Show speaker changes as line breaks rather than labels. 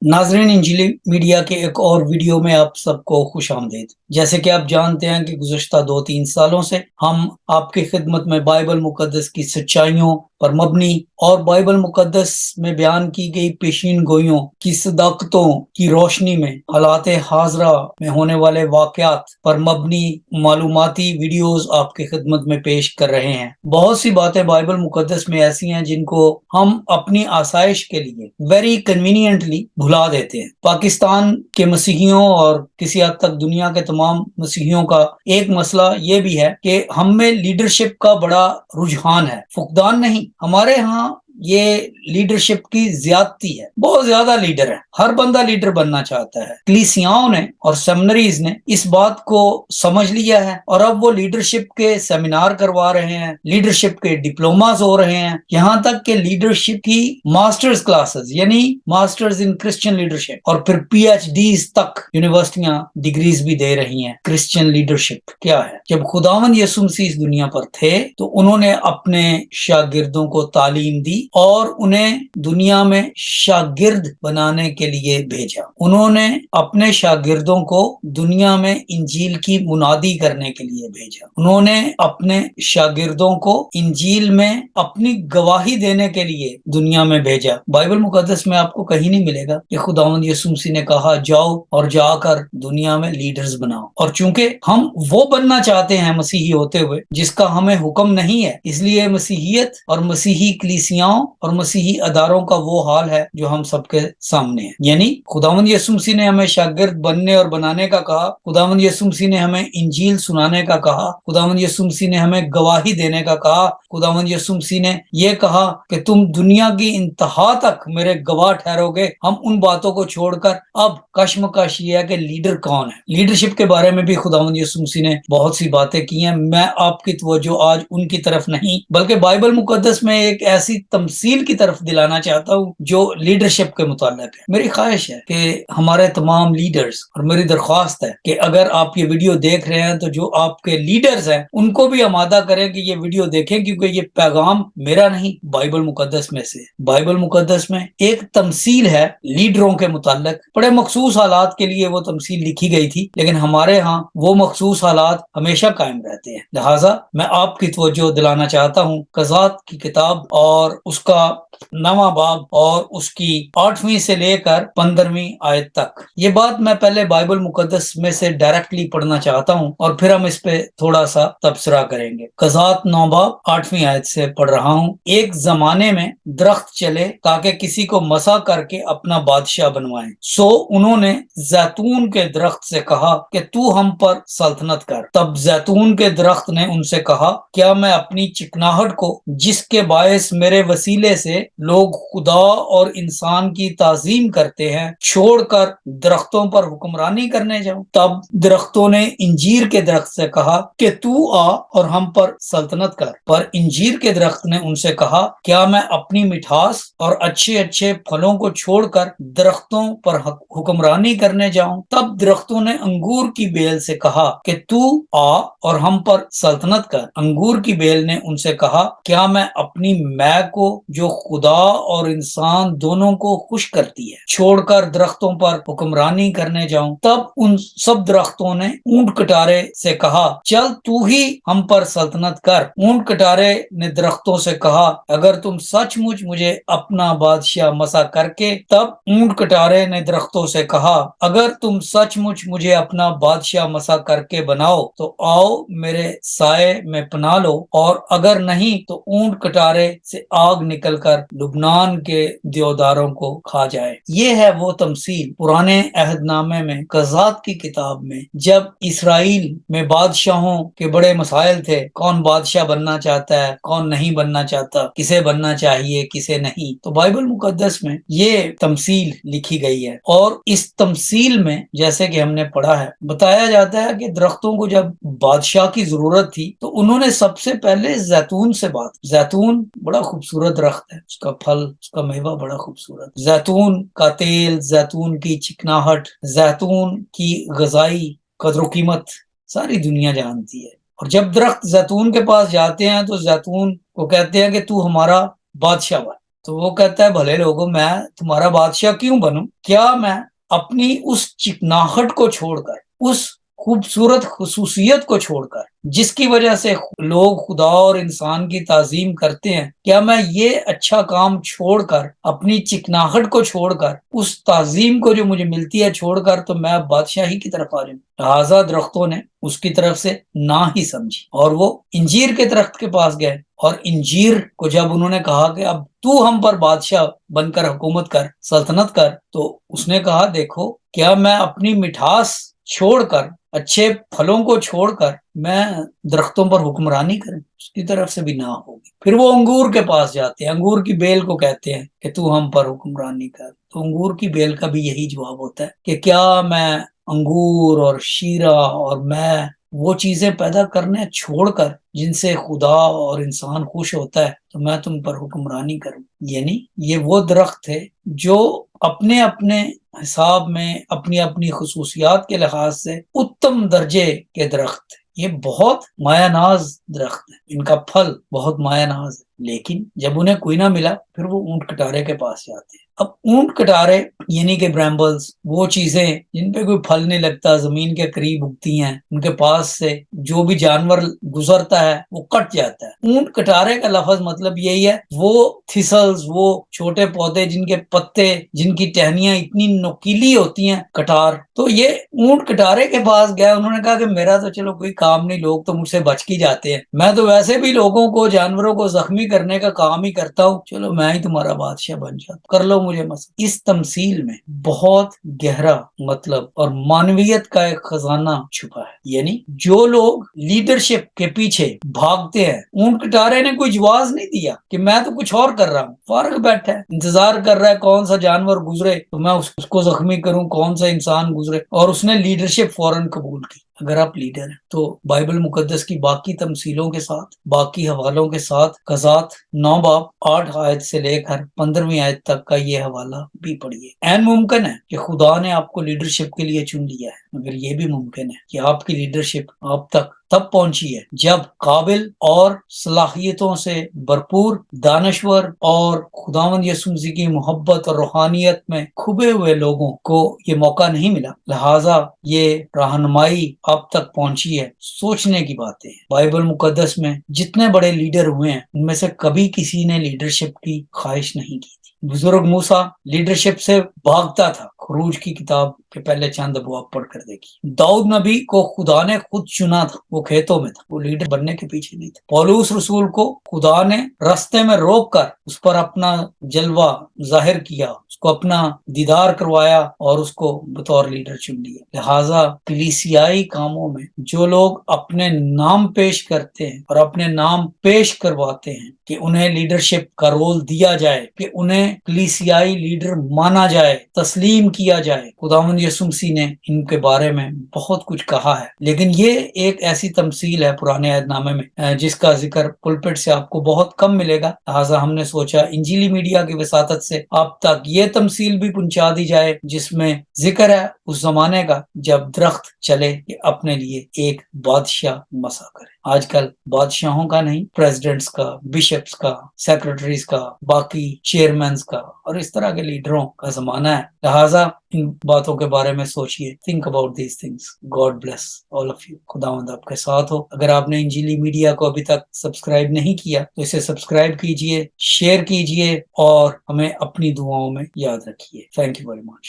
ناظرین، انجیلی میڈیا کے ایک اور ویڈیو میں آپ سب کو خوش آمدید۔ جیسے کہ آپ جانتے ہیں کہ گزشتہ 2-3 سالوں سے ہم آپ کی خدمت میں بائبل مقدس کی سچائیوں پر مبنی اور بائبل مقدس میں بیان کی گئی پیشین گوئیوں کی صداقتوں کی روشنی میں حالات حاضرہ میں ہونے والے واقعات پر مبنی معلوماتی ویڈیوز آپ کی خدمت میں پیش کر رہے ہیں۔ بہت سی باتیں بائبل مقدس میں ایسی ہیں جن کو ہم اپنی آسائش کے لیے ویری کنوینئنٹلی بھلا دیتے ہیں۔ پاکستان کے مسیحیوں اور کسی حد تک دنیا کے تمام مسیحیوں کا ایک مسئلہ یہ بھی ہے کہ ہم میں لیڈرشپ کا بڑا رجحان ہے، فقدان نہیں۔ ہمارے ہاں یہ لیڈرشپ کی زیادتی ہے، بہت زیادہ لیڈر ہے، ہر بندہ لیڈر بننا چاہتا ہے۔ کلیسیاؤں نے اور سیمنریز نے اس بات کو سمجھ لیا ہے اور اب وہ لیڈرشپ کے سیمینار کروا رہے ہیں، لیڈرشپ کے ڈپلوماز ہو رہے ہیں، یہاں تک کہ لیڈرشپ کی ماسٹرز کلاسز یعنی ماسٹرز ان کرسچن لیڈرشپ اور پھر پی ایچ ڈیز تک یونیورسٹیاں ڈگریز بھی دے رہی ہیں۔ کرسچن لیڈرشپ کیا ہے؟ جب خداوند یسوع مسیح اس دنیا پر تھے تو انہوں نے اپنے شاگردوں کو تعلیم دی اور انہیں دنیا میں شاگرد بنانے کے لیے بھیجا۔ انہوں نے اپنے شاگردوں کو دنیا میں انجیل کی منادی کرنے کے لیے بھیجا۔ انہوں نے اپنے شاگردوں کو انجیل میں اپنی گواہی دینے کے لیے دنیا میں بھیجا۔ بائبل مقدس میں آپ کو کہیں نہیں ملے گا کہ خداوند یسوع مسیح نے کہا جاؤ اور جا کر دنیا میں لیڈرز بناؤ۔ اور چونکہ ہم وہ بننا چاہتے ہیں مسیحی ہوتے ہوئے جس کا ہمیں حکم نہیں ہے، اس لیے مسیحیت اور مسیحی کلیسیاؤں اور مسیحی اداروں کا وہ حال ہے جو ہم سب کے سامنے ہے۔ یعنی خداوند یسوع مسیح نے ہمیں شاگرد بننے اور بنانے کا کہا، خداوند یسوع مسیح نے ہمیں انجیل سنانے کا کہا، خداوند یسوع مسیح نے ہمیں گواہی دینے کا کہا، خداوند یسوع مسیح نے یہ کہا کہ تم دنیا کی انتہا تک میرے گواہ ٹھہرو گے۔ ہم ان باتوں کو چھوڑ کر اب کشمکش یہ ہے کہ لیڈر کون ہے۔ لیڈرشپ کے بارے میں بھی خداوند یسوع مسیح نے بہت سی باتیں کی ہیں۔ میں آپ کی توجہ آج ان کی طرف نہیں بلکہ بائبل مقدس میں ایک ایسی تمثیل کی طرف دلانا چاہتا ہوں جو لیڈرشپ کے متعلق ہے۔ میری خواہش ہے کہ ہمارے تمام لیڈرز، اور میری درخواست ہے کہ اگر آپ یہ ویڈیو دیکھ رہے ہیں تو جو آپ کے لیڈرز ہیں ان کو بھی آمادہ کریں کہ یہ ویڈیو دیکھیں، کیونکہ یہ پیغام میرا نہیں، بائبل مقدس میں سے۔ بائبل مقدس میں ایک تمثیل ہے لیڈروں کے متعلق، بڑے مخصوص حالات کے لیے وہ تمثیل لکھی گئی تھی، لیکن ہمارے ہاں وہ مخصوص حالات ہمیشہ قائم رہتے ہیں۔ لہٰذا میں آپ کی توجہ دلانا چاہتا ہوں قضات کی کتاب اور اس کا 9واں باب اور اس کی 8ویں سے لے کر 15ویں آیت تک۔ یہ بات میں پہلے بائبل مقدس میں سے ڈائریکٹلی پڑھنا چاہتا ہوں اور پھر ہم اس پہ تھوڑا سا تبصرہ کریں گے۔ قضات 9 باب 8ویں آیت سے پڑھ رہا ہوں۔ ایک زمانے میں درخت چلے تاکہ کسی کو مسا کر کے اپنا بادشاہ بنوائیں، سو انہوں نے زیتون کے درخت سے کہا کہ تو ہم پر سلطنت کر۔ تب زیتون کے درخت نے ان سے کہا کیا میں اپنی چکناہٹ کو، جس کے باعث میرے وسیلے سے لوگ خدا اور انسان کی تعظیم کرتے ہیں، چھوڑ کر درختوں پر حکمرانی کرنے جاؤں؟ تب درختوں نے انجیر کے درخت سے کہا کہ تو آ اور ہم پر سلطنت کر۔ پر انجیر کے درخت نے ان سے کہا کیا میں اپنی مٹھاس اور اچھے اچھے پھلوں کو چھوڑ کر درختوں پر حکمرانی کرنے جاؤں؟ تب درختوں نے انگور کی بیل سے کہا کہ تو آ اور ہم پر سلطنت کر۔ انگور کی بیل نے ان سے کہا کیا میں اپنی مے کو جو خدا اور انسان دونوں کو خوش کرتی ہے چھوڑ کر درختوں پر حکمرانی کرنے جاؤں؟ تب ان سب درختوں نے اونٹ کٹارے سے کہا چل تو ہی ہم پر سلطنت کر۔ اونٹ کٹارے نے درختوں سے کہا اگر تم سچ مچ مجھے اپنا بادشاہ مسا کر کے۔ تب اونٹ کٹارے نے درختوں سے کہا اگر تم سچ مچ مجھے اپنا بادشاہ مسا کر کے بناؤ تو آؤ میرے سائے میں پناہ لو، اور اگر نہیں تو اونٹ کٹارے سے آگ نکل کر لبنان کے دیوداروں کو کھا جائے۔ یہ ہے وہ تمثیل پرانے عہد نامے میں قضات کی کتاب میں، جب اسرائیل میں بادشاہوں کے بڑے مسائل تھے، کون بادشاہ بننا چاہتا ہے، کون نہیں بننا چاہتا، کسے بننا چاہیے کسے نہیں۔ تو بائبل مقدس میں یہ تمثیل لکھی گئی ہے، اور اس تمثیل میں جیسے کہ ہم نے پڑھا ہے بتایا جاتا ہے کہ درختوں کو جب بادشاہ کی ضرورت تھی تو انہوں نے سب سے پہلے زیتون سے بات۔ زیتون بڑا خوبصورت درخت ہے، اس کا پھل، اس کا میوہ بڑا خوبصورت۔ زیتون کا تیل، زیتون کی چکناہٹ، زیتون کی غذائی قدر و قیمت ساری دنیا جانتی ہے۔ اور جب درخت زیتون کے پاس جاتے ہیں تو زیتون کو کہتے ہیں کہ تو ہمارا بادشاہ بن۔ تو وہ کہتا ہے بھلے لوگوں میں تمہارا بادشاہ کیوں بنوں؟ کیا میں اپنی اس چکناہٹ کو چھوڑ کر، اس خوبصورت خصوصیت کو چھوڑ کر جس کی وجہ سے لوگ خدا اور انسان کی تعظیم کرتے ہیں، کیا میں یہ اچھا کام چھوڑ کر، اپنی چکناہٹ کو چھوڑ کر، اس تعظیم کو جو مجھے ملتی ہے چھوڑ کر تو میں بادشاہی کی طرف آ جاؤں؟ لہٰذا درختوں نے اس کی طرف سے نہ ہی سمجھی اور وہ انجیر کے درخت کے پاس گئے، اور انجیر کو جب انہوں نے کہا کہ اب تو ہم پر بادشاہ بن کر حکومت کر، سلطنت کر، تو اس نے کہا دیکھو کیا میں اپنی مٹھاس چھوڑ کر، اچھے پھلوں کو چھوڑ کر میں درختوں پر حکمرانی کروں؟ اس کی طرف سے بھی نہ ہوگی۔ پھر وہ انگور کے پاس جاتے ہیں، انگور کی بیل کو کہتے ہیں کہ تو ہم پر حکمرانی کر، تو انگور کی بیل کا بھی یہی جواب ہوتا ہے کہ کیا میں انگور اور شیرہ اور میں وہ چیزیں پیدا کرنے چھوڑ کر جن سے خدا اور انسان خوش ہوتا ہے تو میں تم پر حکمرانی کروں؟ یعنی یہ وہ درخت تھے جو اپنے اپنے حساب میں، اپنی اپنی خصوصیات کے لحاظ سے اتم درجے کے درخت تھے۔ یہ بہت مایہ ناز درخت ہے، ان کا پھل بہت مایہ ناز ہے، لیکن جب انہیں کوئی نہ ملا پھر وہ اونٹ کٹارے کے پاس جاتے ہیں۔ اب اونٹ کٹارے یعنی کہ برامبلز، وہ چیزیں جن پہ کوئی پھل نہیں لگتا، زمین کے قریب اگتی ہیں، ان کے پاس سے جو بھی جانور گزرتا ہے وہ کٹ جاتا ہے۔ اونٹ کٹارے کا لفظ مطلب یہی ہے، وہ تھسلز، وہ چھوٹے پودے جن کے پتے، جن کی ٹہنیاں اتنی نوکیلی ہوتی ہیں، کٹار۔ تو یہ اونٹ کٹارے کے پاس گیا، انہوں نے کہا کہ میرا تو چلو کوئی کام نہیں، لوگ تو مجھ سے بچ کے جاتے ہیں، میں تو ویسے بھی لوگوں کو، جانوروں کو زخمی کرنے کا کام ہی کرتا ہوں، چلو میں ہی تمہارا بادشاہ بن جاتا، کر لو مجھے مسئلہ۔ اس تمثیل میں بہت گہرا مطلب اور معنویت کا ایک خزانہ چھپا ہے۔ یعنی جو لوگ لیڈرشپ کے پیچھے بھاگتے ہیں، اونٹ کٹارے نے کوئی جواز نہیں دیا کہ میں تو کچھ اور کر رہا ہوں، فارغ بیٹھا ہے، انتظار کر رہا ہے کون سا جانور گزرے تو میں اس کو زخمی کروں، کون سا انسان گزرے، اور اس نے لیڈرشپ فوراً قبول کی۔ اگر آپ لیڈر ہیں تو بائبل مقدس کی باقی تمثیلوں کے ساتھ، باقی حوالوں کے ساتھ، قضات 9 باب 8 آیت سے لے کر 15ویں آیت تک کا یہ حوالہ بھی پڑھیے۔ عین ممکن ہے کہ خدا نے آپ کو لیڈرشپ کے لیے چن لیا ہے، مگر یہ بھی ممکن ہے کہ آپ کی لیڈرشپ آپ تک تب پہنچی ہے جب قابل اور صلاحیتوں سے بھرپور، دانشور اور خداوند یسوع مسیح کی محبت اور روحانیت میں کھبے ہوئے لوگوں کو یہ موقع نہیں ملا، لہٰذا یہ رہنمائی آپ تک پہنچی ہے۔ سوچنے کی باتیں ہیں، بائبل مقدس میں جتنے بڑے لیڈر ہوئے ہیں ان میں سے کبھی کسی نے لیڈرشپ کی خواہش نہیں کی تھی۔ بزرگ موسیٰ لیڈرشپ سے بھاگتا تھا، خروج کی کتاب کے پہلے چند ابواب پڑھ کر دیکھیے۔ داؤد نبی کو خدا نے خود چنا تھا، وہ کھیتوں میں تھا، وہ لیڈر بننے کے پیچھے نہیں تھا۔ پولوس رسول کو خدا نے رستے میں روک کر اس پر اپنا جلوہ ظاہر کیا، اس کو اپنا دیدار کروایا اور اس کو بطور لیڈر چن لیا۔ لہٰذا کلیسیائی کاموں میں جو لوگ اپنے نام پیش کرتے ہیں اور اپنے نام پیش کرواتے ہیں کہ انہیں لیڈرشپ کا رول دیا جائے، کہ انہیں کلیسیائی لیڈر مانا جائے، تسلیم کیا جائے، خداوند یسوع مسیح نے ان کے بارے میں بہت کچھ کہا ہے۔ لیکن یہ ایک ایسی تمثیل ہے پرانے عہد نامے میں جس کا ذکر پلپٹ سے آپ کو بہت کم ملے گا، لہٰذا ہم نے سوچا انجیلی میڈیا کی وساطت سے آپ تک یہ تمثیل بھی پہنچا دی جائے، جس میں ذکر ہے اس زمانے کا جب درخت چلے کہ اپنے لیے ایک بادشاہ مسا کرے۔ آج کل بادشاہوں کا نہیں، پریزیڈنٹس کا، بشپس کا، سیکرٹریز کا، باقی چیئرمینز کا اور اس طرح کے لیڈروں کا زمانہ ہے، لہٰذا ان باتوں کے بارے میں سوچئے۔ Think about these things. God bless all of you. خداوند آپ کے ساتھ ہو۔ اگر آپ نے انجیلی میڈیا کو ابھی تک سبسکرائب نہیں کیا تو اسے سبسکرائب کیجئے، شیئر کیجئے اور ہمیں اپنی دعاؤں میں یاد رکھیے۔ Thank you very much.